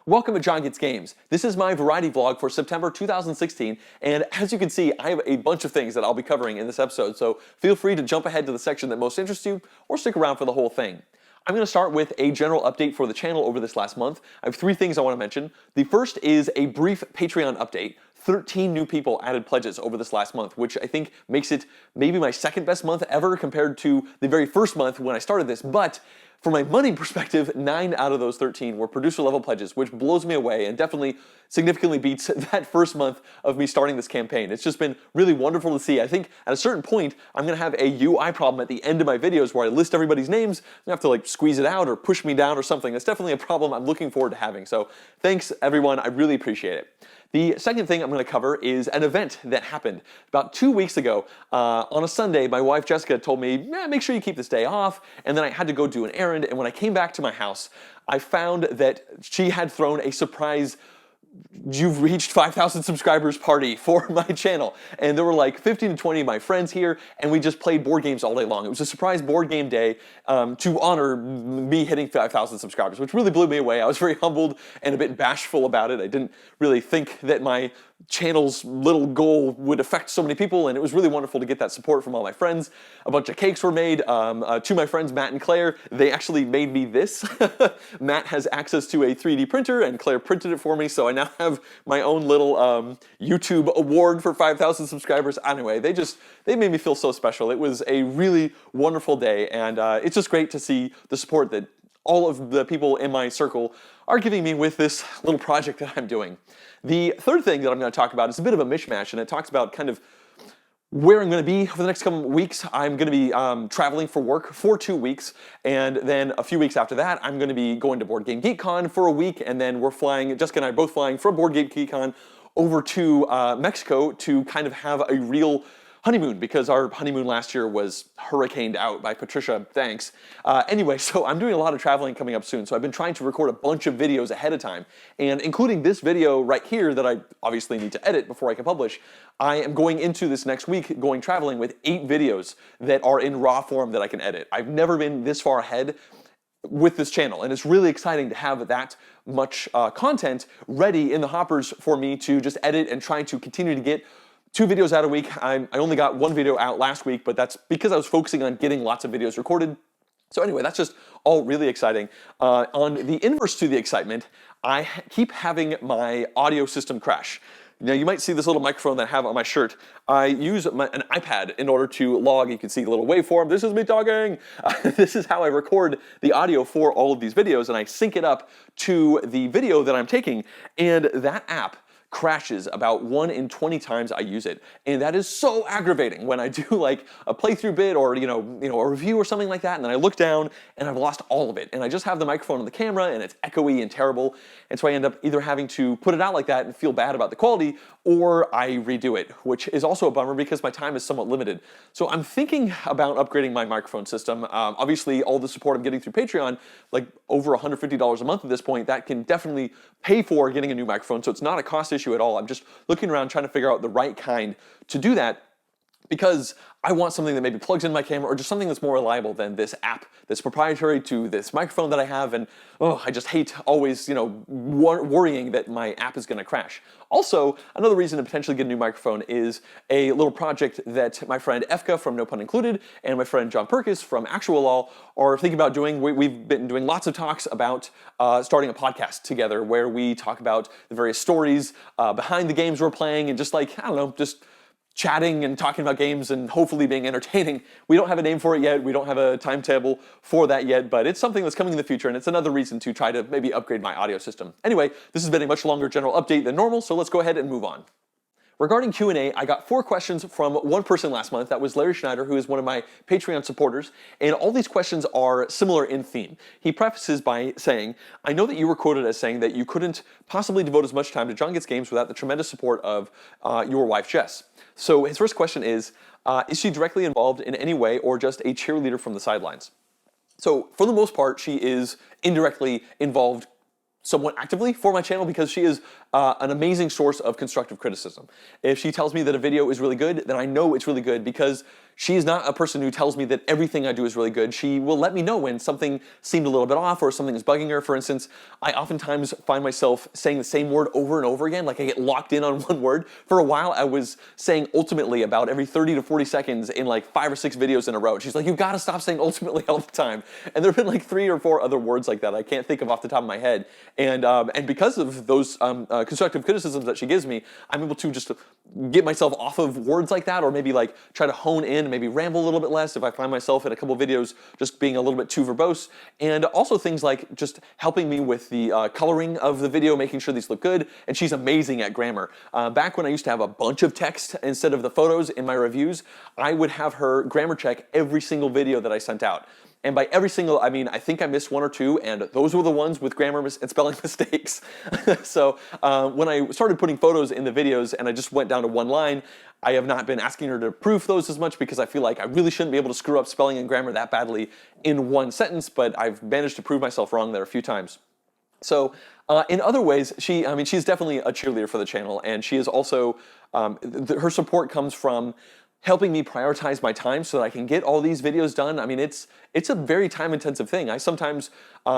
Welcome to John Gets Games. This is my variety vlog for September 2016, and as you can see, I have a bunch of things that I'll be covering in this episode, so feel free to jump ahead to the section that most interests you, or stick around for the whole thing. I'm going to start with a general update for the channel over this last month. I have 3 things I want to mention. The first is a brief Patreon update. 13 new people added pledges over this last month, which I think makes it maybe my second best month ever compared to the very first month when I started this, but from a money perspective, 9 out of those 13 were producer level pledges, which blows me away and definitely significantly beats that first month of me starting this campaign. It's just been really wonderful to see. I think at a certain point, I'm going to have a UI problem at the end of my videos where I list everybody's names and I have to like squeeze it out or push me down or something. That's definitely a problem I'm looking forward to having. So thanks everyone, I really appreciate it. The second thing I'm going to cover is an event that happened about 2 weeks ago. On a Sunday, my wife Jessica told me, make sure you keep this day off, and then I had to go do an errand, and when I came back to my house, I found that she had thrown a surprise "You've reached 5,000 subscribers" party for my channel, and there were like 15 to 20 of my friends here, and we just played board games all day long. It was a surprise board game day to honor me hitting 5,000 subscribers, which really blew me away. I was very humbled and a bit bashful about it. I didn't really think that my channel's little goal would affect so many people, and it was really wonderful to get that support from all my friends. A bunch of cakes were made. To my friends Matt and Claire, they actually made me this. Matt has access to a 3D printer, and Claire printed it for me, so I now have my own little YouTube award for 5,000 subscribers. Anyway, they made me feel so special. It was a really wonderful day, and it's just great to see the support that all of the people in my circle are giving me with this little project that I'm doing. The third thing that I'm going to talk about is a bit of a mishmash, and it talks about kind of where I'm going to be for the next couple of weeks. I'm going to be traveling for work for 2 weeks, and then a few weeks after that, I'm going to be going to Board Game GeekCon for a week, and then we're flying, Jessica and I are both flying from Board Game GeekCon over to Mexico to kind of have a real honeymoon, because our honeymoon last year was hurricaned out by Patricia, thanks. Anyway, so I'm doing a lot of traveling coming up soon, so I've been trying to record a bunch of videos ahead of time, and including this video right here that I obviously need to edit before I can publish. I am going into this next week going traveling with 8 videos that are in raw form that I can edit. I've never been this far ahead with this channel, and it's really exciting to have that much content ready in the hoppers for me to just edit and try to continue to get 2 videos out a week. I only got 1 video out last week, but that's because I was focusing on getting lots of videos recorded. So anyway, that's just all really exciting. On the inverse to the excitement, I keep having my audio system crash. Now you might see this little microphone that I have on my shirt. I use an iPad in order to log. You can see the little waveform. This is me talking. This is how I record the audio for all of these videos, and I sync it up to the video that I'm taking, and that app crashes about 1 in 20 times I use it, and that is so aggravating when I do like a playthrough bit or you know a review or something like that, and then I look down and I've lost all of it, and I just have the microphone on the camera and it's echoey and terrible, and so I end up either having to put it out like that and feel bad about the quality, or I redo it, which is also a bummer because my time is somewhat limited. So I'm thinking about upgrading my microphone system. Obviously, all the support I'm getting through Patreon, like over $150 a month at this point, that can definitely pay for getting a new microphone, so it's not a cost issue at all. I'm just looking around trying to figure out the right kind to do that, because I want something that maybe plugs in my camera, or just something that's more reliable than this app that's proprietary to this microphone that I have, and I just hate always, worrying that my app is going to crash. Also, another reason to potentially get a new microphone is a little project that my friend Efka from No Pun Included and my friend John Perkis from Actual Law are thinking about doing. We've been doing lots of talks about starting a podcast together where we talk about the various stories behind the games we're playing, and just like, I don't know, just chatting and talking about games and hopefully being entertaining. We don't have a name for it yet. We don't have a timetable for that yet, but it's something that's coming in the future, and it's another reason to try to maybe upgrade my audio system. Anyway, this has been a much longer general update than normal, so let's go ahead and move on. Regarding Q&A, I got 4 questions from one person last month. That was Larry Schneider, who is one of my Patreon supporters, and all these questions are similar in theme. He prefaces by saying, I know that you were quoted as saying that you couldn't possibly devote as much time to John Gets Games without the tremendous support of your wife, Jess. So his first question is she directly involved in any way or just a cheerleader from the sidelines? So for the most part, she is indirectly involved somewhat actively for my channel because she is an amazing source of constructive criticism. If she tells me that a video is really good, then I know it's really good because she's not a person who tells me that everything I do is really good. She will let me know when something seemed a little bit off or something is bugging her. For instance, I oftentimes find myself saying the same word over and over again, like I get locked in on one word. For a while, I was saying ultimately about every 30 to 40 seconds in like 5 or 6 videos in a row. She's like, you've got to stop saying ultimately all the time. And there have been like 3 or 4 other words like that I can't think of off the top of my head. And because of those constructive criticisms that she gives me, I'm able to just get myself off of words like that, or maybe like try to hone in and maybe ramble a little bit less if I find myself in a couple videos just being a little bit too verbose. And also things like just helping me with the coloring of the video, making sure these look good. And she's amazing at grammar. Back when I used to have a bunch of text instead of the photos in my reviews, I would have her grammar check every single video that I sent out. And by every single, I mean, I think I missed 1 or 2, and those were the ones with grammar and spelling mistakes. So when I started putting photos in the videos and I just went down to 1 line, I have not been asking her to proof those as much because I feel like I really shouldn't be able to screw up spelling and grammar that badly in 1 sentence, but I've managed to prove myself wrong there a few times. So in other ways, she's definitely a cheerleader for the channel, and she is also, her support comes from helping me prioritize my time so that I can get all these videos done. I mean, it's a very time-intensive thing. I sometimes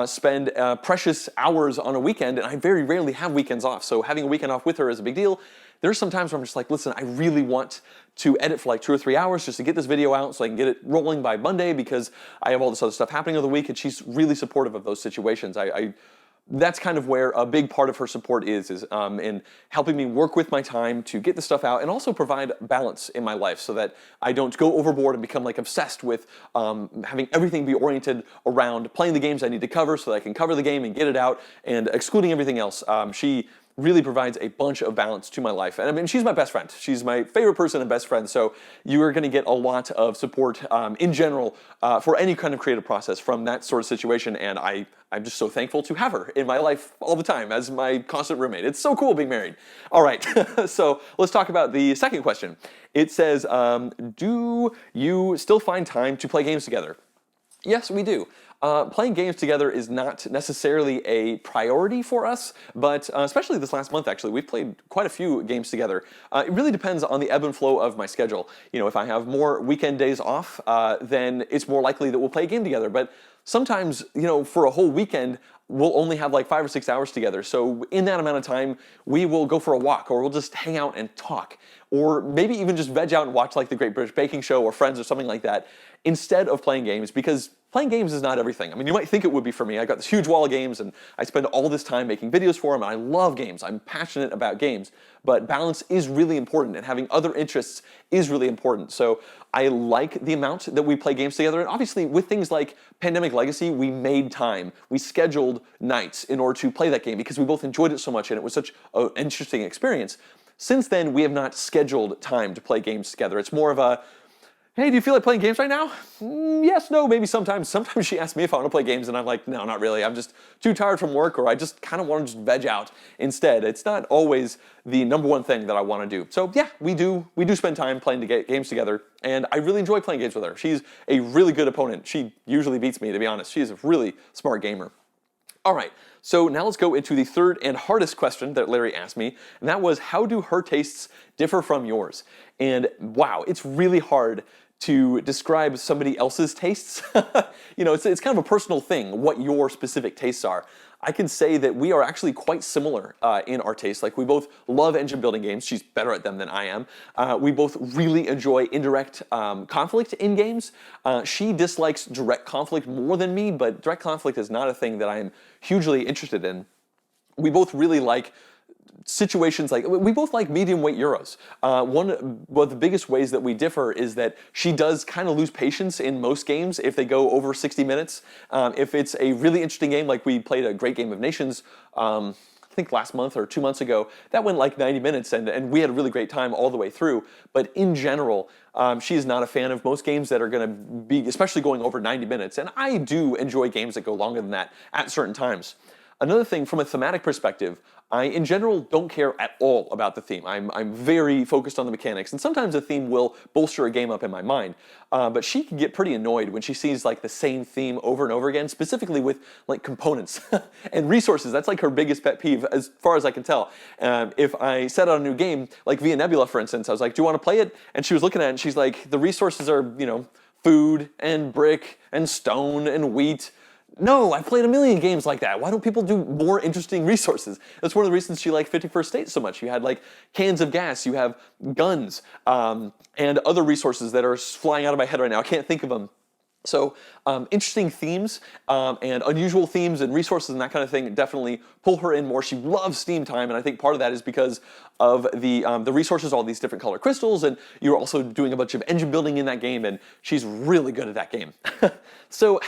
spend precious hours on a weekend, and I very rarely have weekends off. So having a weekend off with her is a big deal. There's some times where I'm just like, listen, I really want to edit for like 2 or 3 hours just to get this video out so I can get it rolling by Monday because I have all this other stuff happening over the week, and she's really supportive of those situations. That's kind of where a big part of her support is in helping me work with my time to get the stuff out and also provide balance in my life so that I don't go overboard and become like obsessed with having everything be oriented around playing the games I need to cover so that I can cover the game and get it out and excluding everything else. She really provides a bunch of balance to my life. And I mean, she's my best friend. She's my favorite person and best friend, so you are going to get a lot of support in general for any kind of creative process from that sort of situation, and I'm just so thankful to have her in my life all the time as my constant roommate. It's so cool being married. All right, so let's talk about the second question. It says, do you still find time to play games together? Yes, we do. Playing games together is not necessarily a priority for us, but especially this last month, actually, we've played quite a few games together. It really depends on the ebb and flow of my schedule. You know, if I have more weekend days off, then it's more likely that we'll play a game together. But sometimes, you know, for a whole weekend, we'll only have like 5 or 6 hours together. So in that amount of time, we will go for a walk, or we'll just hang out and talk, or maybe even just veg out and watch like the Great British Baking Show or Friends or something like that, instead of playing games, because playing games is not everything. I mean, you might think it would be for me. I got this huge wall of games, and I spend all this time making videos for them, and I love games. I'm passionate about games, but balance is really important, and having other interests is really important. So I like the amount that we play games together, and obviously with things like Pandemic Legacy, we made time. We scheduled nights in order to play that game because we both enjoyed it so much, and it was such an interesting experience. Since then, we have not scheduled time to play games together. It's more of a, hey, do you feel like playing games right now? Yes, no, maybe sometimes. Sometimes she asks me if I want to play games, and I'm like, no, not really. I'm just too tired from work, or I just kind of want to just veg out instead. It's not always the number one thing that I want to do. So yeah, we do spend time playing games together, and I really enjoy playing games with her. She's a really good opponent. She usually beats me, to be honest. She is a really smart gamer. All right, so now let's go into the third and hardest question that Larry asked me, and that was, how do her tastes differ from yours? And wow, it's really hard to describe somebody else's tastes. You know, it's kind of a personal thing, what your specific tastes are. I can say that we are actually quite similar in our tastes. Like, we both love engine building games. She's better at them than I am. We both really enjoy indirect conflict in games. She dislikes direct conflict more than me, but direct conflict is not a thing that I am hugely interested in. We both really like situations like, we both like medium weight Euros. One of the biggest ways that we differ is that she does kind of lose patience in most games if they go over 60 minutes. If it's a really interesting game, like we played a great game of Nations, I think last month or 2 months ago, that went like 90 minutes, and we had a really great time all the way through. But in general, she's not a fan of most games that are going to be, especially going over 90 minutes. And I do enjoy games that go longer than that at certain times. Another thing from a thematic perspective, I in general don't care at all about the theme. I'm very focused on the mechanics, and sometimes a theme will bolster a game up in my mind. But she can get pretty annoyed when she sees like the same theme over and over again, specifically with like components and resources. That's like her biggest pet peeve, as far as I can tell. If I set out a new game, like Via Nebula, for instance, I was like, "Do you want to play it?" And she was looking at it, and she's like, "The resources are, food and brick and stone and wheat." No, I've played a million games like that. Why don't people do more interesting resources? That's one of the reasons she liked 51st State so much. You had like cans of gas, you have guns, and other resources that are flying out of my head right now. I can't think of them. So interesting themes and unusual themes and resources and that kind of thing definitely pull her in more. She loves Steam Time, and I think part of that is because of the resources, all these different color crystals, and you're also doing a bunch of engine building in that game, and she's really good at that game. So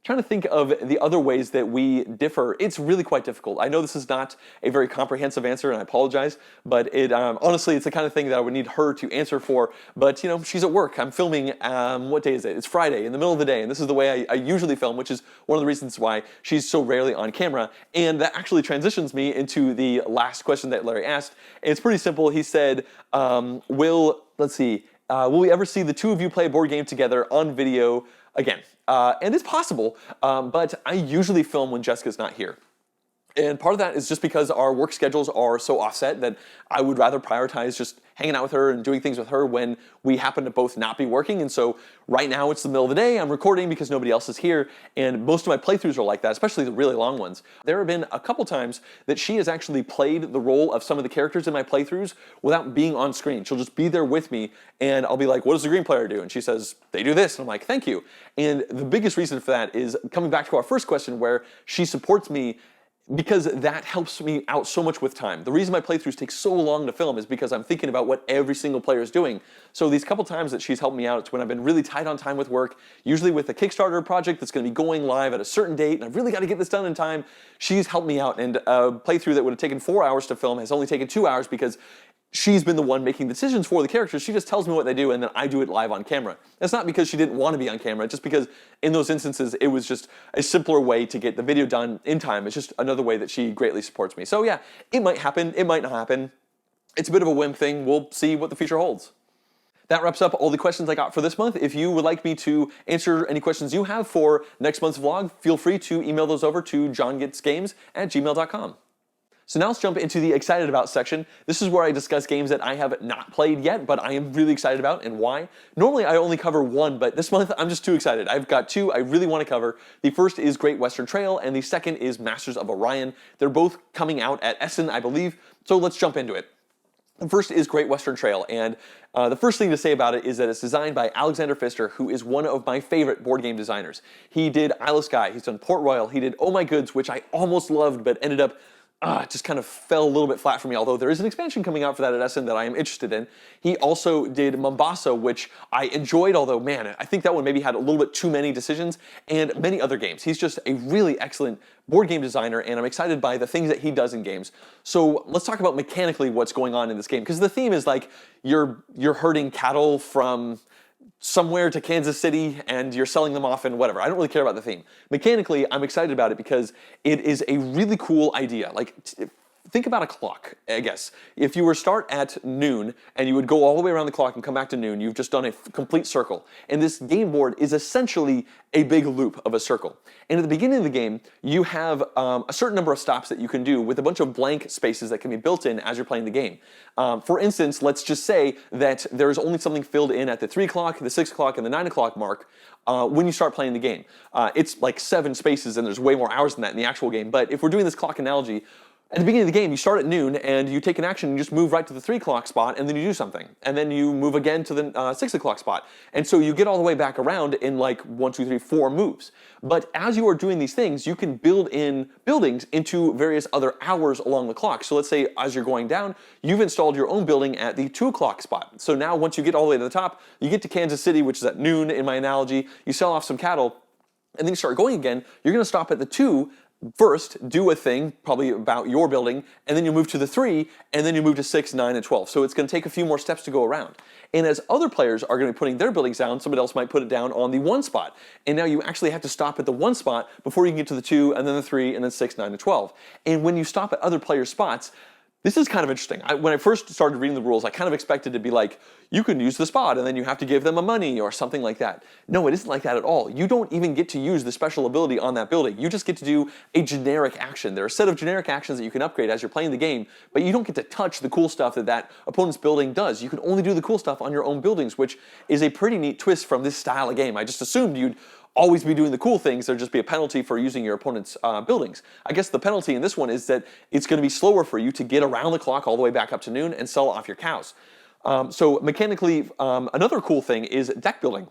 trying to think of the other ways that we differ, it's really quite difficult. I know this is not a very comprehensive answer, and I apologize, but honestly, it's the kind of thing that I would need her to answer for. But she's at work. I'm filming. What day is it? It's Friday in the middle of the day, and this is the way I usually film, which is one of the reasons why she's so rarely on camera. And that actually transitions me into the last question that Larry asked. And it's pretty simple. He said, "Will we ever see the two of you play a board game together on video again?" And it's possible, but I usually film when Jessica's not here. And part of that is just because our work schedules are so offset that I would rather prioritize just hanging out with her and doing things with her when we happen to both not be working. And so right now it's the middle of the day, I'm recording because nobody else is here, and most of my playthroughs are like that, especially the really long ones. There have been a couple times that she has actually played the role of some of the characters in my playthroughs without being on screen. She'll just be there with me, and I'll be like, "What does the green player do?" And she says, "They do this." And I'm like, "Thank you." And the biggest reason for that is coming back to our first question, where she supports me because that helps me out so much with time. The reason my playthroughs take so long to film is because I'm thinking about what every single player is doing. So these couple times that she's helped me out, it's when I've been really tight on time with work, usually with a Kickstarter project that's going to be going live at a certain date, and I've really got to get this done in time. She's helped me out, and a playthrough that would have taken 4 hours to film has only taken 2 hours because she's been the one making decisions for the characters. She just tells me what they do, and then I do it live on camera. That's not because she didn't want to be on camera, just because in those instances, it was just a simpler way to get the video done in time. It's just another way that she greatly supports me. So yeah, it might happen, it might not happen. It's a bit of a whim thing. We'll see what the future holds. That wraps up all the questions I got for this month. If you would like me to answer any questions you have for next month's vlog, feel free to email those over to johngetsgames@gmail.com. So now let's jump into the excited about section. This is where I discuss games that I have not played yet, but I am really excited about and why. Normally I only cover one, but this month I'm just too excited. I've got two I really want to cover. The first is Great Western Trail, and the second is Masters of Orion. They're both coming out at Essen, I believe, so let's jump into it. The first is Great Western Trail, and the first thing to say about it is that it's designed by Alexander Pfister, who is one of my favorite board game designers. He did Isle of Skye, he's done Port Royal, he did Oh My Goods, which I almost loved, but ended up it just kind of fell a little bit flat for me, although there is an expansion coming out for that at Essen that I am interested in. He also did Mombasa, which I enjoyed, although, man, I think that one maybe had a little bit too many decisions, and many other games. He's just a really excellent board game designer, and I'm excited by the things that he does in games. So let's talk about mechanically what's going on in this game, because the theme is like you're herding cattle from somewhere to Kansas City and you're selling them off and whatever. I don't really care about the theme. Mechanically, I'm excited about it because it is a really cool idea. Like, think about a clock, I guess. If you were to start at noon and you would go all the way around the clock and come back to noon, you've just done a complete circle. And this game board is essentially a big loop of a circle. And at the beginning of the game, you have a certain number of stops that you can do with a bunch of blank spaces that can be built in as you're playing the game. For instance, let's just say that there's only something filled in at the 3 o'clock, the 6 o'clock, and the 9 o'clock mark when you start playing the game. It's like 7 spaces, and there's way more hours than that in the actual game. But if we're doing this clock analogy, at the beginning of the game, you start at noon, and you take an action, and you just move right to the 3 o'clock spot, and then you do something. And then you move again to the 6 o'clock spot. And so you get all the way back around in like 1, 2, 3, 4 moves. But as you are doing these things, you can build in buildings into various other hours along the clock. So let's say as you're going down, you've installed your own building at the 2 o'clock spot. So now once you get all the way to the top, you get to Kansas City, which is at noon in my analogy, you sell off some cattle, and then you start going again, you're going to stop at the 2 first do a thing, probably about your building, and then you move to the 3, and then you move to 6, 9, and 12. So it's going to take a few more steps to go around. And as other players are going to be putting their buildings down, somebody else might put it down on the 1 spot. And now you actually have to stop at the 1 spot before you can get to the 2, and then the 3, and then 6, 9, and 12. And when you stop at other players' spots, this is kind of interesting. When I first started reading the rules, I kind of expected to be like, you can use the spot and then you have to give them a money or something like that. No, it isn't like that at all. You don't even get to use the special ability on that building. You just get to do a generic action. There are a set of generic actions that you can upgrade as you're playing the game, but you don't get to touch the cool stuff that that opponent's building does. You can only do the cool stuff on your own buildings, which is a pretty neat twist from this style of game. I just assumed you'd always be doing the cool things. There'd just be a penalty for using your opponent's buildings. I guess the penalty in this one is that it's going to be slower for you to get around the clock all the way back up to noon and sell off your cows. So mechanically, another cool thing is deck building.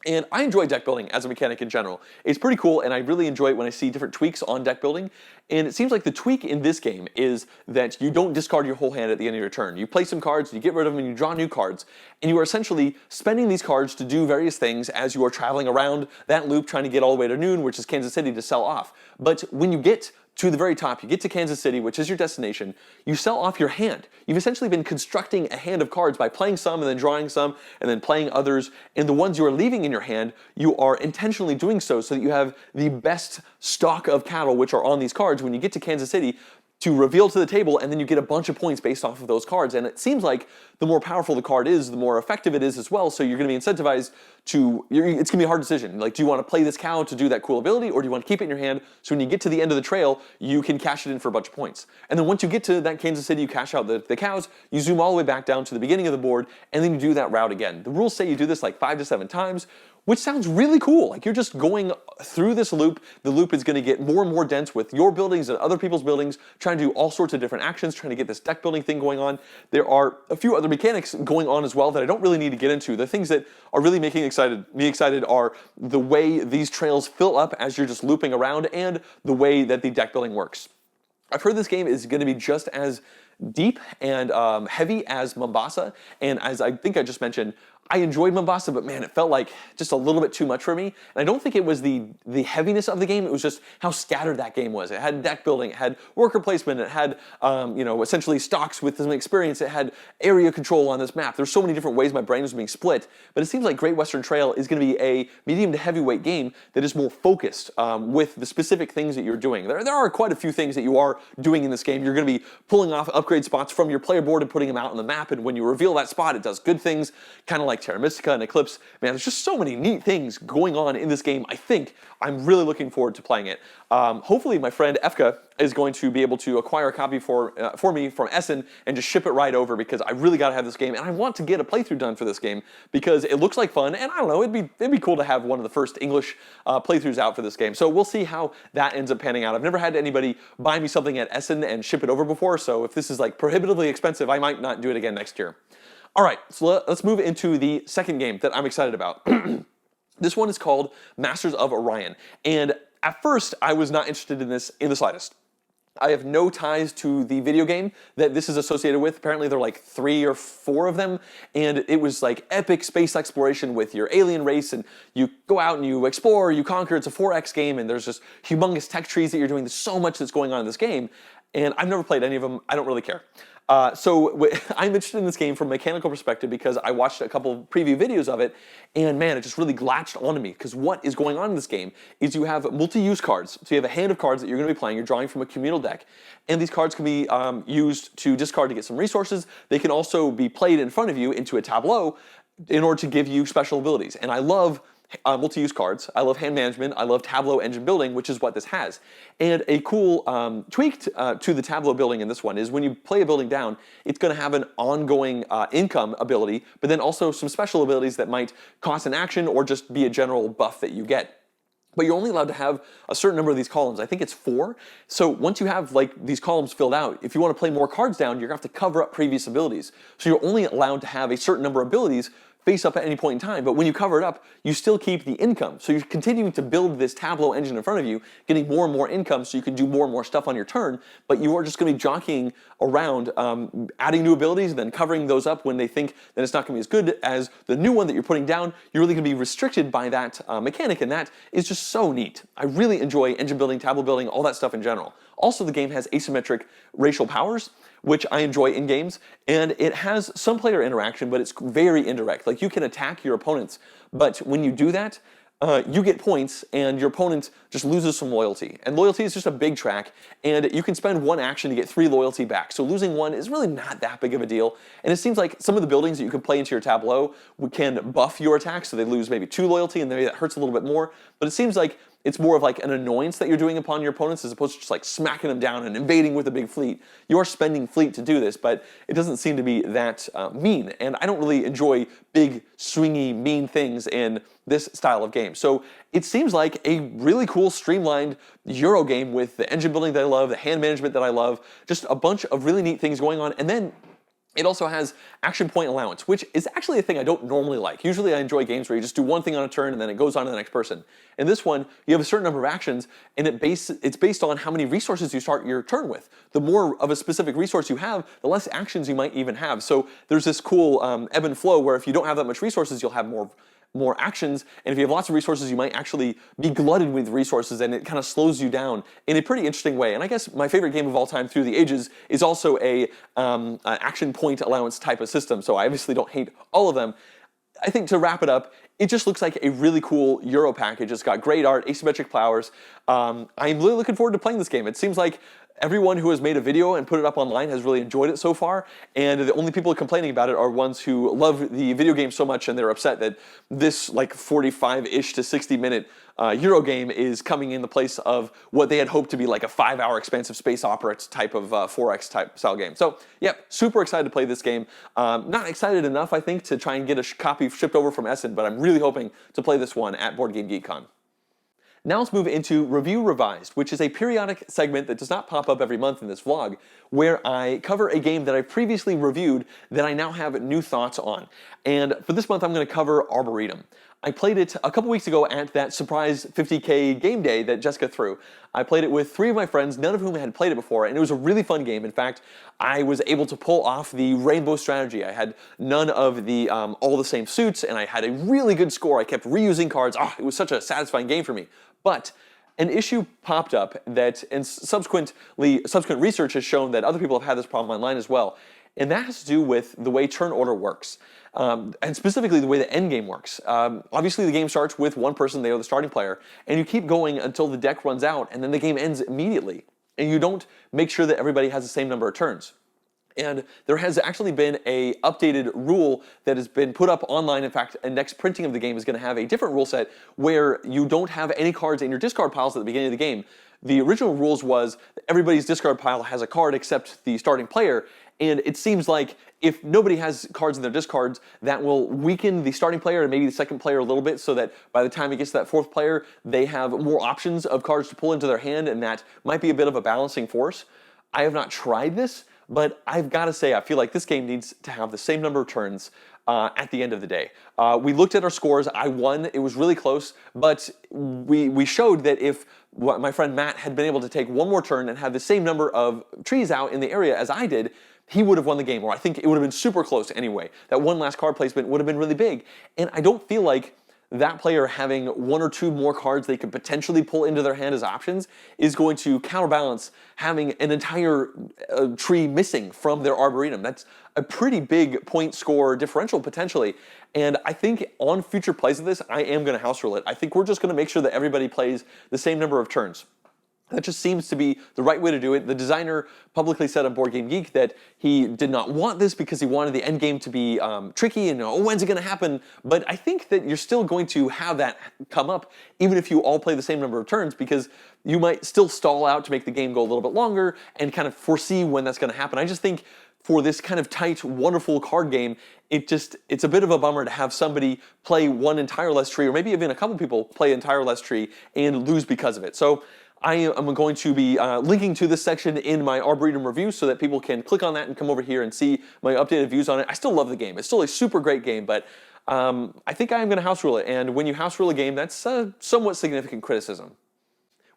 And I enjoy deck building as a mechanic in general. It's pretty cool, and I really enjoy it when I see different tweaks on deck building. And it seems like the tweak in this game is that you don't discard your whole hand at the end of your turn. You play some cards, you get rid of them, and you draw new cards. And you are essentially spending these cards to do various things as you are traveling around that loop trying to get all the way to noon, which is Kansas City, to sell off. But when you get to the very top, you get to Kansas City, which is your destination, you sell off your hand. You've essentially been constructing a hand of cards by playing some and then drawing some and then playing others, and the ones you are leaving in your hand, you are intentionally doing so that you have the best stock of cattle which are on these cards when you get to Kansas City to reveal to the table, and then you get a bunch of points based off of those cards. And it seems like the more powerful the card is, the more effective it is as well, so you're going to be incentivized to, it's going to be a hard decision. Like, do you want to play this cow to do that cool ability, or do you want to keep it in your hand so when you get to the end of the trail, you can cash it in for a bunch of points? And then once you get to that Kansas City, you cash out the cows, you zoom all the way back down to the beginning of the board, and then you do that route again. The rules say you do this like 5 to 7 times, which sounds really cool. Like, you're just going through this loop. The loop is going to get more and more dense with your buildings and other people's buildings, trying to do all sorts of different actions, trying to get this deck building thing going on. There are a few other mechanics going on as well that I don't really need to get into. The things that are really making me excited are the way these trails fill up as you're just looping around, and the way that the deck building works. I've heard this game is going to be just as deep and heavy as Mombasa, and as I think I just mentioned, I enjoyed Mombasa, but man, it felt like just a little bit too much for me. And I don't think it was the heaviness of the game, it was just how scattered that game was. It had deck building, it had worker placement, it had essentially stocks with some experience, it had area control on this map. There's so many different ways my brain was being split, but it seems like Great Western Trail is going to be a medium to heavyweight game that is more focused with the specific things that you're doing. There are quite a few things that you are doing in this game. You're going to be pulling off upgrade spots from your player board and putting them out on the map, and when you reveal that spot, it does good things, kind of like Terra Mystica and Eclipse. Man, there's just so many neat things going on in this game. I think I'm really looking forward to playing it. Hopefully my friend Efka is going to be able to acquire a copy for me from Essen and just ship it right over, because I really got to have this game, and I want to get a playthrough done for this game because it looks like fun, and I don't know, it'd be cool to have one of the first English playthroughs out for this game. So we'll see how that ends up panning out. I've never had anybody buy me something at Essen and ship it over before, so if this is like prohibitively expensive, I might not do it again next year. All right, so let's move into the second game that I'm excited about. This one is called Masters of Orion, and at first I was not interested in this in the slightest. I have no ties to the video game that this is associated with. Apparently there are like 3 or 4 of them, and it was like epic space exploration with your alien race, and you go out and you explore, you conquer. It's a 4X game, and there's just humongous tech trees that you're doing. There's so much that's going on in this game, and I've never played any of them. I don't really care. So I'm interested in this game from a mechanical perspective because I watched a couple preview videos of it, and man, it just really latched onto me, because what is going on in this game is you have multi-use cards. So you have a hand of cards that you're going to be playing. You're drawing from a communal deck, and these cards can be used to discard to get some resources. They can also be played in front of you into a tableau in order to give you special abilities. And I love multi-use cards. I love hand management. I love Tableau engine building, which is what this has. And a cool tweak to the Tableau building in this one is when you play a building down, it's going to have an ongoing income ability, but then also some special abilities that might cost an action or just be a general buff that you get. But you're only allowed to have a certain number of these columns. I think it's 4. So once you have like these columns filled out, if you want to play more cards down, you're going to have to cover up previous abilities. So you're only allowed to have a certain number of abilities face up at any point in time, but when you cover it up, you still keep the income. So you're continuing to build this Tableau engine in front of you, getting more and more income so you can do more and more stuff on your turn, but you are just going to be jockeying around, adding new abilities, and then covering those up when they think that it's not going to be as good as the new one that you're putting down. You're really going to be restricted by that mechanic, and that is just so neat. I really enjoy engine building, Tableau building, all that stuff in general. Also, the game has asymmetric racial powers, which I enjoy in games, and it has some player interaction, but it's very indirect. Like, you can attack your opponents, but when you do that, you get points, and your opponent just loses some loyalty. And loyalty is just a big track, and you can spend 1 action to get 3 loyalty back. So losing 1 is really not that big of a deal. And it seems like some of the buildings that you can play into your Tableau can buff your attack, so they lose maybe 2 loyalty, and maybe that hurts a little bit more. But it seems like it's more of like an annoyance that you're doing upon your opponents as opposed to just like smacking them down and invading with a big fleet. You are spending fleet to do this, but it doesn't seem to be that mean. And I don't really enjoy big, swingy, mean things in this style of game. So it seems like a really cool, streamlined Euro game with the engine building that I love, the hand management that I love, just a bunch of really neat things going on. And then it also has action point allowance, which is actually a thing I don't normally like. Usually I enjoy games where you just do one thing on a turn and then it goes on to the next person. In this one, you have a certain number of actions, and it's based on how many resources you start your turn with. The more of a specific resource you have, the less actions you might even have. So there's this cool ebb and flow where if you don't have that much resources, you'll have more actions, and if you have lots of resources, you might actually be glutted with resources, and it kind of slows you down in a pretty interesting way. And I guess my favorite game of all time through the ages is also a action point allowance type of system, so I obviously don't hate all of them. I think to wrap it up, it just looks like a really cool Euro package. It's got great art, asymmetric powers. I'm really looking forward to playing this game. It seems like everyone who has made a video and put it up online has really enjoyed it so far, and the only people complaining about it are ones who love the video game so much and they're upset that this like 45-ish to 60-minute Euro game is coming in the place of what they had hoped to be like a 5-hour expansive space opera type of 4X type style game. So yeah, super excited to play this game. Not excited enough, I think, to try and get a copy shipped over from Essen, but I'm really hoping to play this one at Board Game Geek Con. Now let's move into Review Revised, which is a periodic segment that does not pop up every month in this vlog, where I cover a game that I previously reviewed that I now have new thoughts on. And for this month, I'm going to cover Arboretum. I played it a couple weeks ago at that surprise 50K game day that Jessica threw. I played it with 3 of my friends, none of whom had played it before, and it was a really fun game. In fact, I was able to pull off the rainbow strategy. I had none of the all the same suits, and I had a really good score. I kept reusing cards. It was such a satisfying game for me. But an issue popped up that, and subsequent research has shown that other people have had this problem online as well, and that has to do with the way turn order works. And specifically the way the end game works. Obviously the game starts with one person, they are the starting player, and you keep going until the deck runs out, and then the game ends immediately. And you don't make sure that everybody has the same number of turns. And there has actually been a updated rule that has been put up online. In fact, a next printing of the game is going to have a different rule set where you don't have any cards in your discard piles at the beginning of the game. The original rules was that everybody's discard pile has a card except the starting player, and it seems like if nobody has cards in their discards, that will weaken the starting player and maybe the second player a little bit, so that by the time it gets to that 4th player, they have more options of cards to pull into their hand, and that might be a bit of a balancing force. I have not tried this, but I've got to say I feel like this game needs to have the same number of turns at the end of the day. We looked at our scores. I won. It was really close, but we showed that if my friend Matt had been able to take one more turn and have the same number of trees out in the area as I did, he would have won the game, or I think it would have been super close anyway. That one last card placement would have been really big, and I don't feel like that player having 1 or 2 more cards they could potentially pull into their hand as options is going to counterbalance having an entire tree missing from their Arboretum. That's a pretty big point score differential potentially, and I think on future plays of this, I am going to house rule it. I think we're just going to make sure that everybody plays the same number of turns. That just seems to be the right way to do it. The designer publicly said on Board Game Geek that he did not want this because he wanted the end game to be tricky and, when's it going to happen? But I think that you're still going to have that come up even if you all play the same number of turns, because you might still stall out to make the game go a little bit longer and kind of foresee when that's going to happen. I just think for this kind of tight, wonderful card game, it's a bit of a bummer to have somebody play one entire less tree, or maybe even a couple people play entire less tree and lose because of it. So I am going to be linking to this section in my Arboretum review so that people can click on that and come over here and see my updated views on it. I still love the game. It's still a super great game, but I think I am going to house rule it, and when you house rule a game, that's a somewhat significant criticism.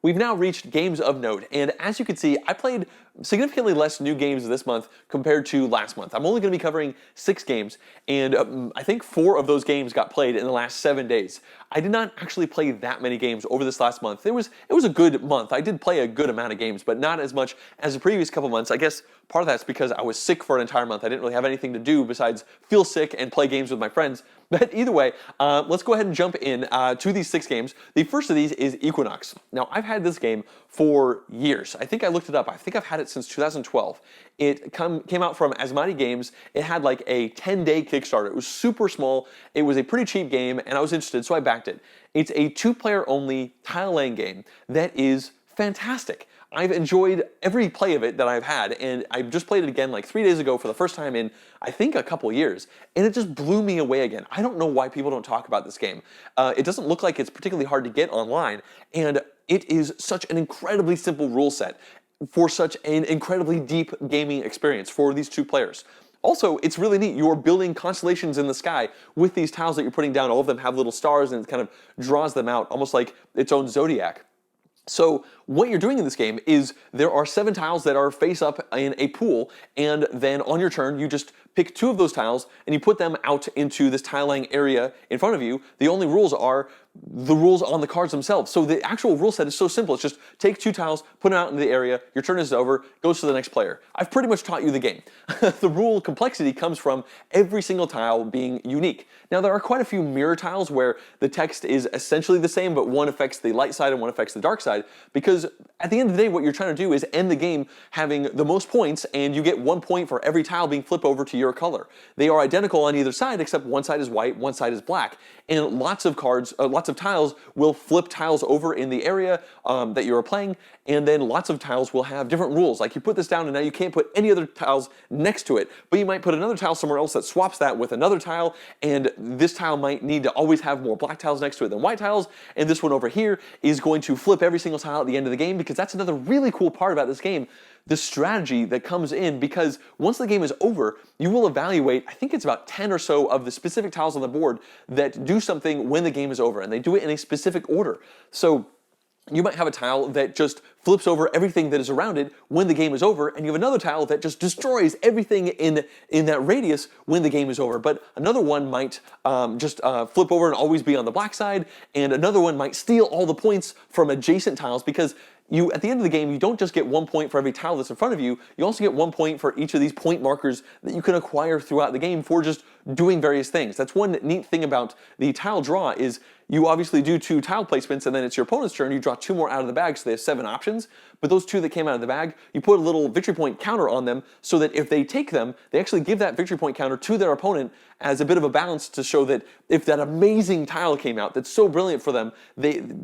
We've now reached games of note, and as you can see, I played significantly less new games this month compared to last month. I'm only going to be covering 6 games, and I think 4 of those games got played in the last 7 days. I did not actually play that many games over this last month. It was a good month. I did play a good amount of games, but not as much as the previous couple months. I guess part of that's because I was sick for an entire month. I didn't really have anything to do besides feel sick and play games with my friends. But either way, let's go ahead and jump in to these 6 games. The first of these is Equinox. Now, I've had this game for years. I think I looked it up. I think I've had it since 2012. It came out from Asmati Games. It had like a 10-day Kickstarter. It was super small. It was a pretty cheap game, and I was interested, so I backed it. It's a 2-player only tile-laying game that is fantastic. I've enjoyed every play of it that I've had, and I just played it again like 3 days ago for the first time in, I think, a couple years, and it just blew me away again. I don't know why people don't talk about this game. It doesn't look like it's particularly hard to get online, and it is such an incredibly simple rule set for such an incredibly deep gaming experience for these 2 players. Also, it's really neat. You're building constellations in the sky with these tiles that you're putting down. All of them have little stars, and it kind of draws them out, almost like its own zodiac. So what you're doing in this game is there are 7 tiles that are face up in a pool, and then on your turn you just pick 2 of those tiles and you put them out into this tile-laying area in front of you. The only rules are the rules on the cards themselves. So the actual rule set is so simple. It's just take 2 tiles, put them out into the area, your turn is over, goes to the next player. I've pretty much taught you the game. The rule complexity comes from every single tile being unique. Now there are quite a few mirror tiles where the text is essentially the same, but one affects the light side and one affects the dark side, because at the end of the day what you're trying to do is end the game having the most points, and you get 1 point for every tile being flipped over to your color. They are identical on either side, except one side is white, one side is black, and lots of tiles will flip tiles over in the area that you're playing, and then lots of tiles will have different rules. Like you put this down and now you can't put any other tiles next to it, but you might put another tile somewhere else that swaps that with another tile, and this tile might need to always have more black tiles next to it than white tiles, and this one over here is going to flip every single tile at the end of the game, because that's another really cool part about this game. The strategy that comes in, because once the game is over, you will evaluate, I think it's about 10 or so of the specific tiles on the board that do something when the game is over, and they do it in a specific order. So you might have a tile that just flips over everything that is around it when the game is over, and you have another tile that just destroys everything in that radius when the game is over. But another one might just flip over and always be on the black side, and another one might steal all the points from adjacent tiles, because at the end of the game, you don't just get 1 point for every tile that's in front of you, you also get 1 point for each of these point markers that you can acquire throughout the game for just doing various things. That's one neat thing about the tile draw, is you obviously do 2 tile placements, and then it's your opponent's turn, you draw 2 more out of the bag, so they have 7 options, but those 2 that came out of the bag, you put a little victory point counter on them, so that if they take them, they actually give that victory point counter to their opponent as a bit of a balance, to show that if that amazing tile came out that's so brilliant for them,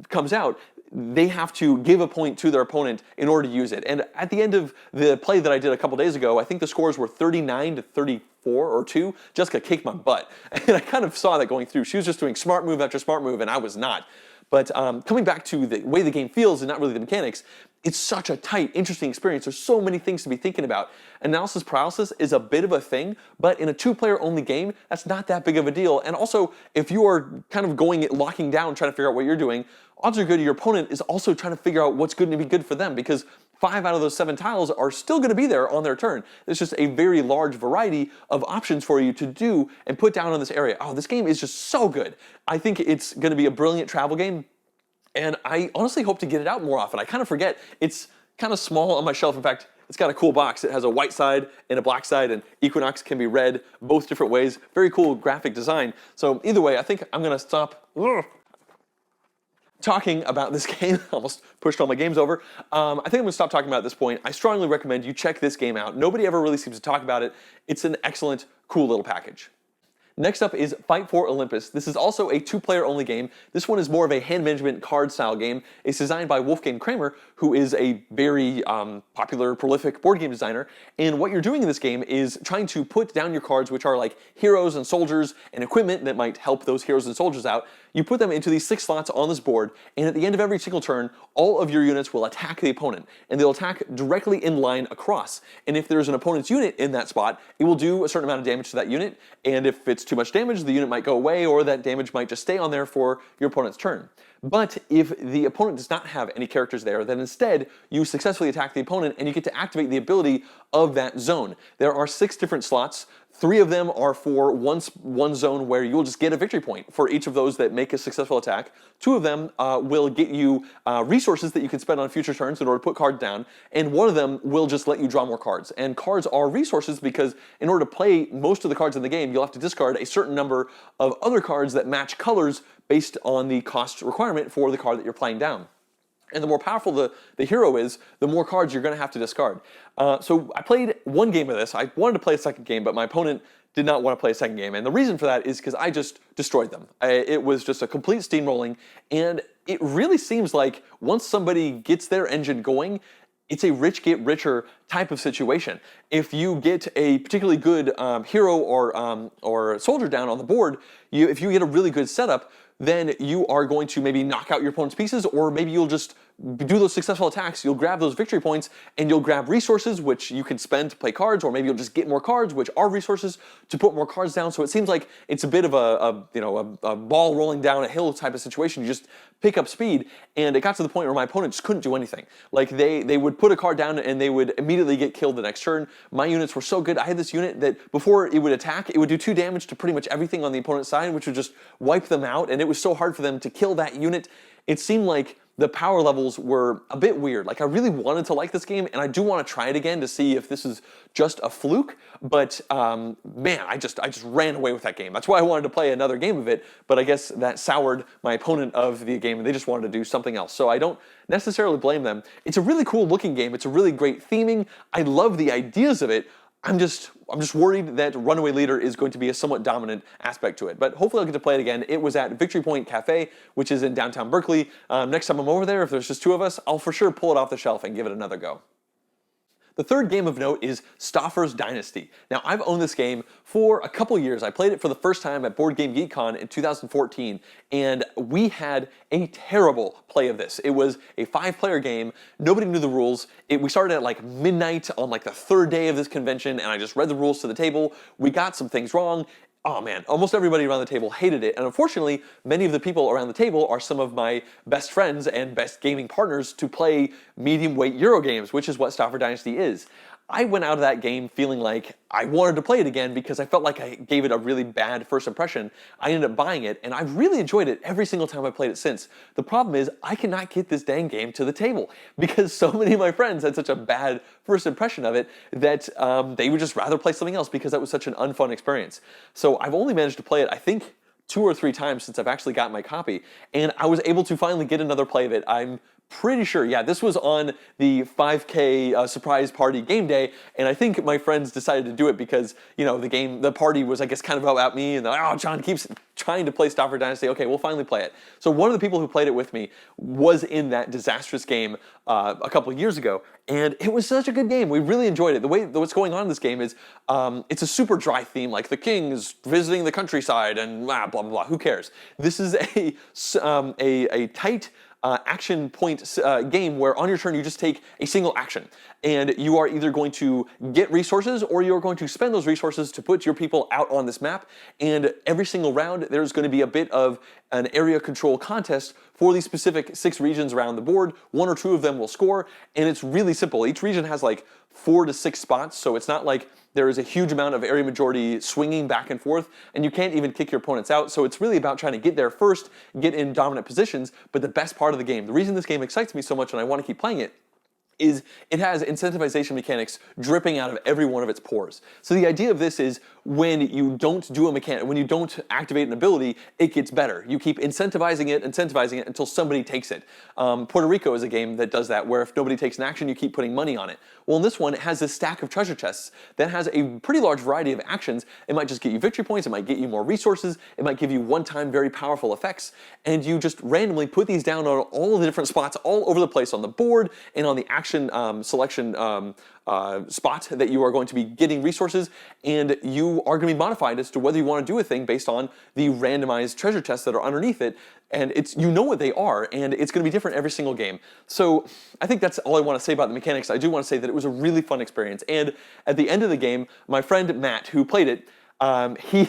comes out, they have to give a point to their opponent in order to use it. And at the end of the play that I did a couple days ago, I think the scores were 39 to 34 or 2. Jessica kicked my butt. And I kind of saw that going through. She was just doing smart move after smart move, and I was not. But coming back to the way the game feels and not really the mechanics, it's such a tight, interesting experience. There's so many things to be thinking about. Analysis paralysis is a bit of a thing, but in a 2-player only game, that's not that big of a deal. And also, if you are kind of locking down, trying to figure out what you're doing, odds are good your opponent is also trying to figure out what's going to be good for them, because 5 out of those 7 tiles are still going to be there on their turn. There's just a very large variety of options for you to do and put down on this area. Oh, this game is just so good. I think it's going to be a brilliant travel game, and I honestly hope to get it out more often. I kind of forget. It's kind of small on my shelf. In fact, it's got a cool box. It has a white side and a black side, and Equinox can be read both different ways. Very cool graphic design. So either way, I think I'm going to stop talking about this game. Almost pushed all my games over. I think I'm going to stop talking about it at this point. I strongly recommend you check this game out. Nobody ever really seems to talk about it. It's an excellent, cool little package. Next up is Fight for Olympus. This is also a 2-player only game. This one is more of a hand management card style game. It's designed by Wolfgang Kramer, who is a very popular, prolific board game designer. And what you're doing in this game is trying to put down your cards, which are like heroes and soldiers and equipment that might help those heroes and soldiers out. You put them into these 6 slots on this board, and at the end of every single turn, all of your units will attack the opponent, and they'll attack directly in line across. And if there's an opponent's unit in that spot, it will do a certain amount of damage to that unit, and if it's too much damage, the unit might go away, or that damage might just stay on there for your opponent's turn. But if the opponent does not have any characters there, then instead you successfully attack the opponent and you get to activate the ability of that zone. There are 6 different slots. 3 of them are for one zone where you'll just get a victory point for each of those that make a successful attack. 2 of them will get you resources that you can spend on future turns in order to put cards down, and 1 of them will just let you draw more cards. And cards are resources because in order to play most of the cards in the game, you'll have to discard a certain number of other cards that match colors based on the cost requirement for the card that you're playing down. And the more powerful the hero is, the more cards you're going to have to discard. So I played 1 game of this. I wanted to play a second game, but my opponent did not want to play a second game. And the reason for that is because I just destroyed them. It was just a complete steamrolling. And it really seems like once somebody gets their engine going, it's a rich get richer type of situation. If you get a particularly good hero or soldier down on the board, if you get a really good setup, then you are going to maybe knock out your opponent's pieces, or maybe you'll just do those successful attacks, you'll grab those victory points, and you'll grab resources, which you can spend to play cards, or maybe you'll just get more cards, which are resources, to put more cards down. So it seems like it's a bit of a ball rolling down a hill type of situation. You just pick up speed, and it got to the point where my opponent just couldn't do anything. Like, they would put a card down, and they would immediately get killed the next turn. My units were so good. I had this unit that before it would attack, it would do 2 damage to pretty much everything on the opponent's side, which would just wipe them out, and it was so hard for them to kill that unit. It seemed like the power levels were a bit weird. Like, I really wanted to like this game, and I do want to try it again to see if this is just a fluke, but man, I just ran away with that game. That's why I wanted to play another game of it, but I guess that soured my opponent of the game, and they just wanted to do something else. So I don't necessarily blame them. It's a really cool looking game. It's a really great theming. I love the ideas of it. I'm just worried that Runaway Leader is going to be a somewhat dominant aspect to it. But hopefully I'll get to play it again. It was at Victory Point Cafe, which is in downtown Berkeley. Next time I'm over there, if there's just 2 of us, I'll for sure pull it off the shelf and give it another go. The third game of note is Staufer Dynasty. Now, I've owned this game for a couple years. I played it for the first time at Board Game Geek Con in 2014, and we had a terrible play of this. It was a 5-player game. Nobody knew the rules. We started at like midnight on like the 3rd day of this convention, and I just read the rules to the table. We got some things wrong. Oh man, almost everybody around the table hated it, and unfortunately, many of the people around the table are some of my best friends and best gaming partners to play medium-weight Euro games, which is what Staufer Dynasty is. I went out of that game feeling like I wanted to play it again because I felt like I gave it a really bad first impression. I ended up buying it, and I've really enjoyed it every single time I played it since. The problem is I cannot get this dang game to the table because so many of my friends had such a bad first impression of it that they would just rather play something else because that was such an unfun experience. So I've only managed to play it, I think, 2 or 3 times since I've actually got my copy, and I was able to finally get another play of it. I'm pretty sure, yeah, this was on the 5K surprise party game day, and I think my friends decided to do it because, you know, the party was, I guess, kind of about me, and they're like, oh, John keeps trying to play Staufer Dynasty, okay, we'll finally play it. So one of the people who played it with me was in that disastrous game a couple of years ago, and it was such a good game. We really enjoyed it. The way what's going on in this game is it's a super dry theme, like the king is visiting the countryside and blah, blah, blah, who cares? This is a tight action point game where on your turn you just take a single action, and you are either going to get resources or you're going to spend those resources to put your people out on this map, and every single round there's going to be a bit of an area control contest for these specific 6 regions around the board. 1 or 2 of them will score, and it's really simple. Each region has like 4 to 6 spots, so it's not like there is a huge amount of area majority swinging back and forth, and you can't even kick your opponents out, so it's really about trying to get there first, get in dominant positions. But the best part of the game, the reason this game excites me so much and I want to keep playing it, is it has incentivization mechanics dripping out of every one of its pores. So the idea of this is when you don't do a mechanic, when you don't activate an ability, it gets better. You keep incentivizing it until somebody takes it. Puerto Rico is a game that does that, where if nobody takes an action, you keep putting money on it. Well, in this one, it has this stack of treasure chests that has a pretty large variety of actions. It might just get you victory points, it might get you more resources, it might give you one-time very powerful effects, and you just randomly put these down on all of the different spots all over the place on the board and on the action action selection spot that you are going to be getting resources, and you are going to be modified as to whether you want to do a thing based on the randomized treasure chests that are underneath it, and you know what they are, and it's going to be different every single game. So I think that's all I want to say about the mechanics. I do want to say that it was a really fun experience, and at the end of the game, my friend Matt, who played it, he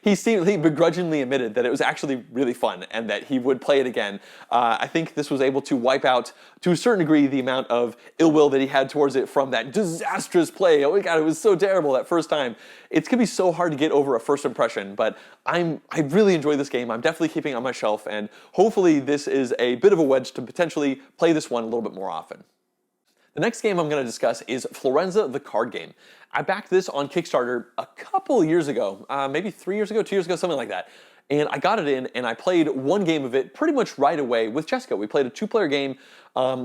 he begrudgingly admitted that it was actually really fun and that he would play it again. I think this was able to wipe out, to a certain degree, the amount of ill will that he had towards it from that disastrous play. Oh my God, it was so terrible that first time. It's gonna be so hard to get over a first impression, but I really enjoy this game. I'm definitely keeping it on my shelf, and hopefully this is a bit of a wedge to potentially play this one a little bit more often. The next game I'm going to discuss is Florenza, the card game. I backed this on Kickstarter a couple years ago, maybe 3 years ago, 2 years ago, something like that. And I got it in, and I played one game of it pretty much right away with Jessica. We played a 2-player game.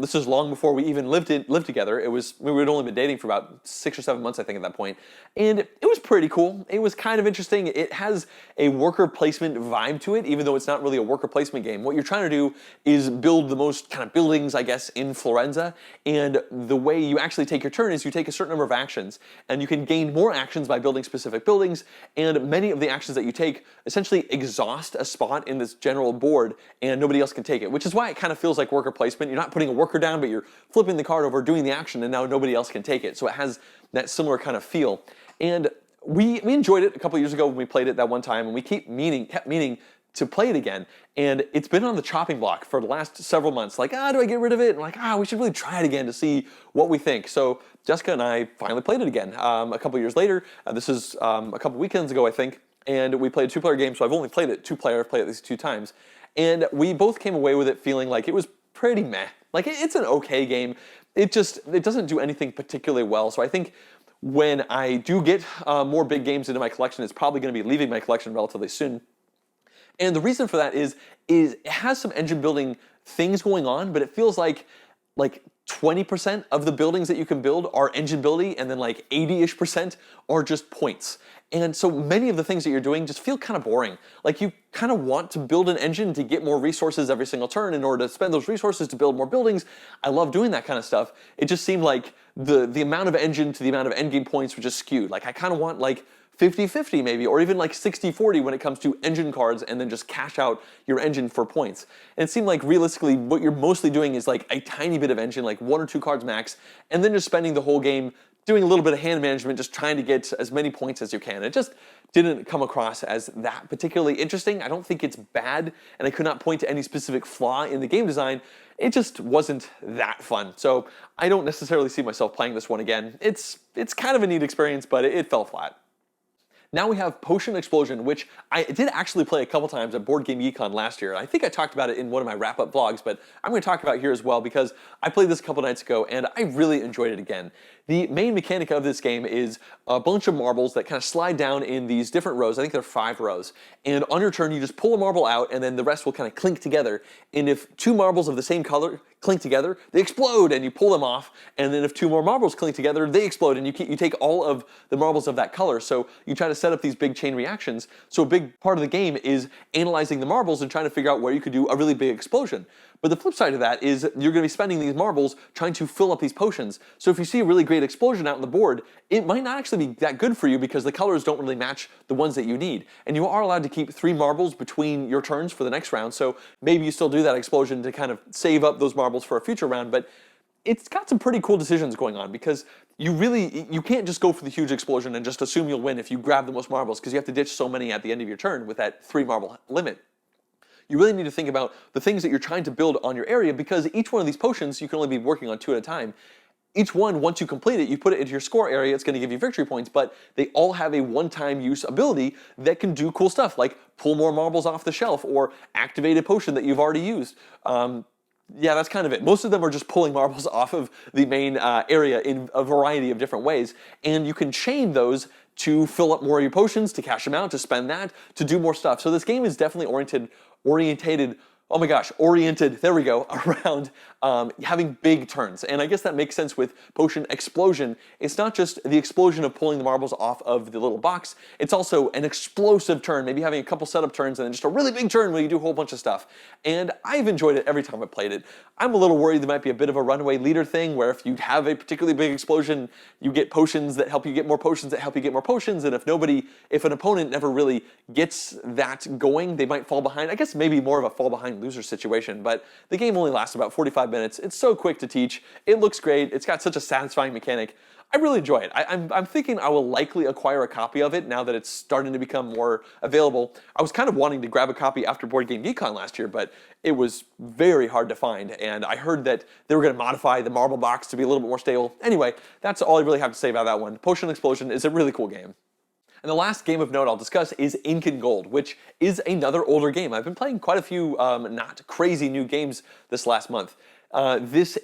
This is long before we even lived together. We had only been dating for about 6 or 7 months, I think, at that point. And it was pretty cool. It was kind of interesting. It has a worker placement vibe to it, even though it's not really a worker placement game. What you're trying to do is build the most kind of buildings, I guess, in Florenza. And the way you actually take your turn is you take a certain number of actions, and you can gain more actions by building specific buildings. And many of the actions that you take essentially exhaust a spot in this general board, and nobody else can take it, which is why it kind of feels like worker placement. You're not putting a worker down, but you're flipping the card over, doing the action, and now nobody else can take it. So it has that similar kind of feel. And we enjoyed it a couple years ago when we played it that one time, and we kept meaning to play it again. And it's been on the chopping block for the last several months. Like, do I get rid of it? And like, we should really try it again to see what we think. So Jessica and I finally played it again a couple years later. This is a couple weekends ago, I think. And we played a 2-player game, so I've only played it 2-player. I've played it at least 2 times. And we both came away with it feeling like it was pretty meh. Like, it's an okay game. It doesn't do anything particularly well. So I think when I do get more big games into my collection, it's probably going to be leaving my collection relatively soon. And the reason for that is it has some engine building things going on, but it feels like 20% of the buildings that you can build are engine building, and then like 80-ish% are just points. And so many of the things that you're doing just feel kind of boring. Like, you kind of want to build an engine to get more resources every single turn in order to spend those resources to build more buildings. I love doing that kind of stuff. It just seemed like the amount of engine to the amount of endgame points was just skewed. Like, I kind of want like 50-50 maybe, or even like 60-40 when it comes to engine cards, and then just cash out your engine for points. And it seemed like realistically what you're mostly doing is like a tiny bit of engine, like 1 or 2 cards max, and then just spending the whole game doing a little bit of hand management, just trying to get as many points as you can. It just didn't come across as that particularly interesting. I don't think it's bad, and I could not point to any specific flaw in the game design. It just wasn't that fun. So I don't necessarily see myself playing this one again. It's kind of a neat experience, but it fell flat. Now we have Potion Explosion, which I did actually play a couple times at Board Game Econ last year. I think I talked about it in one of my wrap-up vlogs, but I'm going to talk about it here as well because I played this a couple nights ago and I really enjoyed it again. The main mechanic of this game is a bunch of marbles that kind of slide down in these different rows. I think there are 5 rows. And on your turn, you just pull a marble out, and then the rest will kind of clink together. And if 2 marbles of the same color clink together, they explode, and you pull them off. And then if 2 more marbles clink together, they explode, and you take all of the marbles of that color. So you try to set up these big chain reactions. So a big part of the game is analyzing the marbles and trying to figure out where you could do a really big explosion. But the flip side of that is you're going to be spending these marbles trying to fill up these potions. So if you see a really great explosion out on the board, it might not actually be that good for you because the colors don't really match the ones that you need. And you are allowed to keep 3 marbles between your turns for the next round. So maybe you still do that explosion to kind of save up those marbles for a future round. But it's got some pretty cool decisions going on because you can't just go for the huge explosion and just assume you'll win if you grab the most marbles, because you have to ditch so many at the end of your turn with that 3 marble limit. You really need to think about the things that you're trying to build on your area, because each one of these potions you can only be working on 2 at a time. Each one, once you complete it, you put it into your score area, it's going to give you victory points, but they all have a one-time use ability that can do cool stuff, like pull more marbles off the shelf or activate a potion that you've already used. Yeah, that's kind of it. Most of them are just pulling marbles off of the main area in a variety of different ways, and you can chain those to fill up more of your potions, to cash them out, to spend that, to do more stuff. So this game is definitely orientated oh my gosh, oriented, there we go, around having big turns. And I guess that makes sense with Potion Explosion. It's not just the explosion of pulling the marbles off of the little box, it's also an explosive turn, maybe having a couple setup turns and then just a really big turn where you do a whole bunch of stuff. And I've enjoyed it every time I played it. I'm a little worried there might be a bit of a runaway leader thing where if you have a particularly big explosion, you get potions that help you get more potions that help you get more potions, and if an opponent never really gets that going, they might fall behind. I guess maybe more of a fall behind loser situation, but the game only lasts about 45 minutes. It's so quick to teach. It looks great. It's got such a satisfying mechanic. I really enjoy it. I'm thinking I will likely acquire a copy of it now that it's starting to become more available. I was kind of wanting to grab a copy after Board Game Geek-Con last year, but it was very hard to find, and I heard that they were going to modify the marble box to be a little bit more stable. Anyway, that's all I really have to say about that one. Potion Explosion is a really cool game. And the last game of note I'll discuss is Incan Gold, which is another older game. I've been playing quite a few not crazy new games this last month. This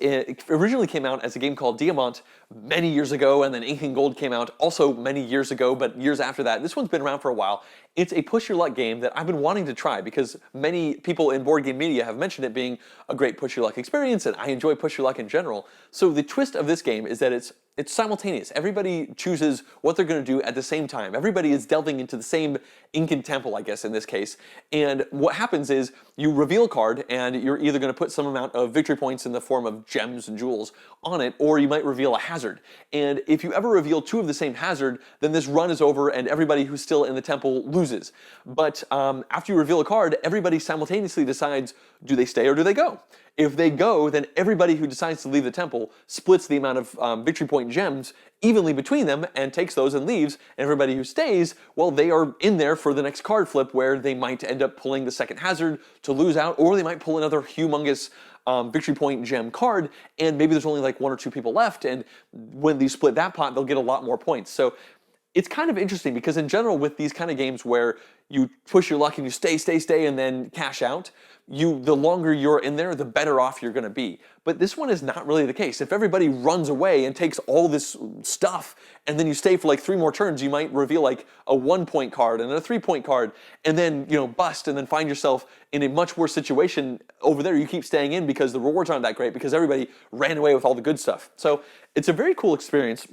originally came out as a game called Diamant many years ago, and then Incan Gold came out also many years ago, but years after that. This one's been around for a while. It's a push your luck game that I've been wanting to try because many people in board game media have mentioned it being a great push your luck experience, and I enjoy push your luck in general. So the twist of this game is that it's simultaneous. Everybody chooses what they're going to do at the same time. Everybody is delving into the same Incan temple, I guess, in this case. And what happens is you reveal a card, and you're either going to put some amount of victory points in the form of gems and jewels on it, or you might reveal a hazard. And if you ever reveal two of the same hazard, then this run is over and everybody who's still in the temple loses. But after you reveal a card, everybody simultaneously decides, do they stay or do they go? If they go, then everybody who decides to leave the temple splits the amount of victory point gems evenly between them and takes those and leaves. And everybody who stays, well, they are in there for the next card flip where they might end up pulling the second hazard to lose out, or they might pull another humongous victory point gem card, and maybe there's only like one or two people left, and when they split that pot, they'll get a lot more points. So it's kind of interesting because in general with these kind of games where you push your luck and you stay, and then cash out, the longer you're in there, the better off you're going to be. But this one is not really the case. If everybody runs away and takes all this stuff, and then you stay for like 3 more turns, you might reveal like a 1-point card and a 3-point card, and then bust, and then find yourself in a much worse situation over there. You keep staying in because the rewards aren't that great because everybody ran away with all the good stuff. So it's a very cool experience.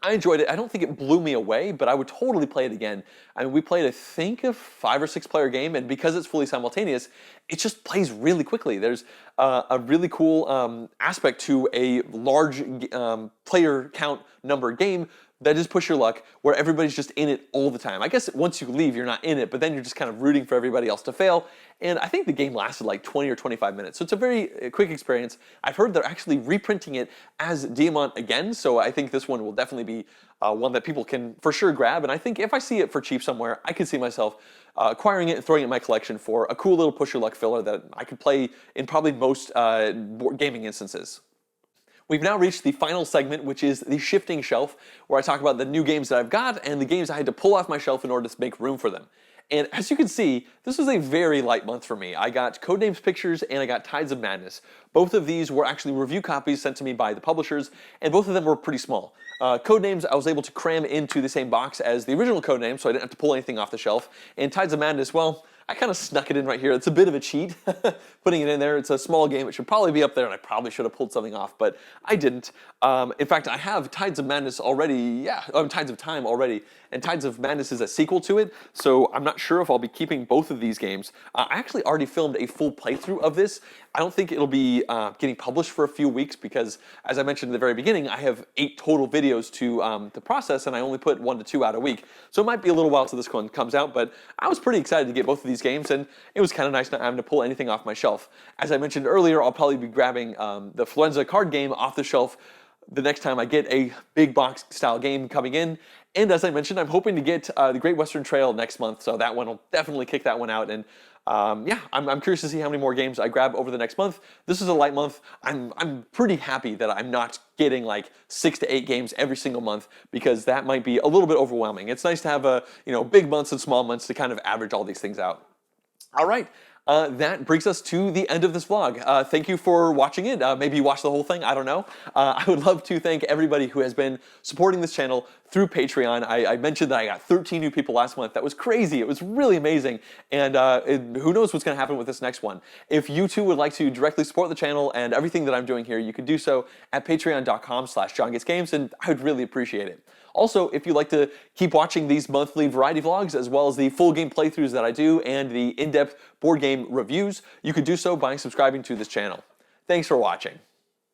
I enjoyed it. I don't think it blew me away, but I would totally play it again. I mean, we played, I think, a 5 or 6 player game, and because it's fully simultaneous, it just plays really quickly. There's a really cool aspect to a large player count number game that is push your luck, where everybody's just in it all the time. I guess once you leave, you're not in it, but then you're just kind of rooting for everybody else to fail. And I think the game lasted like 20 or 25 minutes. So it's a very quick experience. I've heard they're actually reprinting it as Diamant again, so I think this one will definitely be one that people can for sure grab. And I think if I see it for cheap somewhere, I could see myself acquiring it and throwing it in my collection for a cool little push your luck filler that I could play in probably most gaming instances. We've now reached the final segment, which is the shifting shelf, where I talk about the new games that I've got and the games I had to pull off my shelf in order to make room for them. And as you can see, this was a very light month for me. I got Codenames Pictures and I got Tides of Madness. Both of these were actually review copies sent to me by the publishers, and both of them were pretty small. Codenames I was able to cram into the same box as the original Codenames, so I didn't have to pull anything off the shelf. And Tides of Madness, well, I kind of snuck it in right here. It's a bit of a cheat, putting it in there. It's a small game. It should probably be up there, and I probably should have pulled something off, but I didn't. In fact, I have Tides of Madness already, Tides of Time already, and Tides of Madness is a sequel to it, so I'm not sure if I'll be keeping both of these games. I actually already filmed a full playthrough of this. I don't think it'll be getting published for a few weeks because, as I mentioned at the very beginning, I have 8 total videos to process, and I only put 1 to 2 out a week. So it might be a little while till this one comes out, but I was pretty excited to get both of these games, and it was kind of nice not having to pull anything off my shelf. As I mentioned earlier, I'll probably be grabbing the Florenza card game off the shelf the next time I get a big box style game coming in. And as I mentioned, I'm hoping to get the Great Western Trail next month, so that one will definitely kick that one out. And yeah, I'm curious to see how many more games I grab over the next month. This is a light month. I'm pretty happy that I'm not getting like 6 to 8 games every single month, because that might be a little bit overwhelming. It's nice to have big months and small months to kind of average all these things out. All right. That brings us to the end of this vlog. Thank you for watching it. Maybe you watched the whole thing, I don't know. I would love to thank everybody who has been supporting this channel through Patreon. I mentioned that I got 13 new people last month. That was crazy. It was really amazing. And who knows what's going to happen with this next one. If you too would like to directly support the channel and everything that I'm doing here, you can do so at patreon.com/JohnGetsGames, and I would really appreciate it. Also, if you'd like to keep watching these monthly variety vlogs, as well as the full game playthroughs that I do and the in-depth board game reviews, you could do so by subscribing to this channel. Thanks for watching.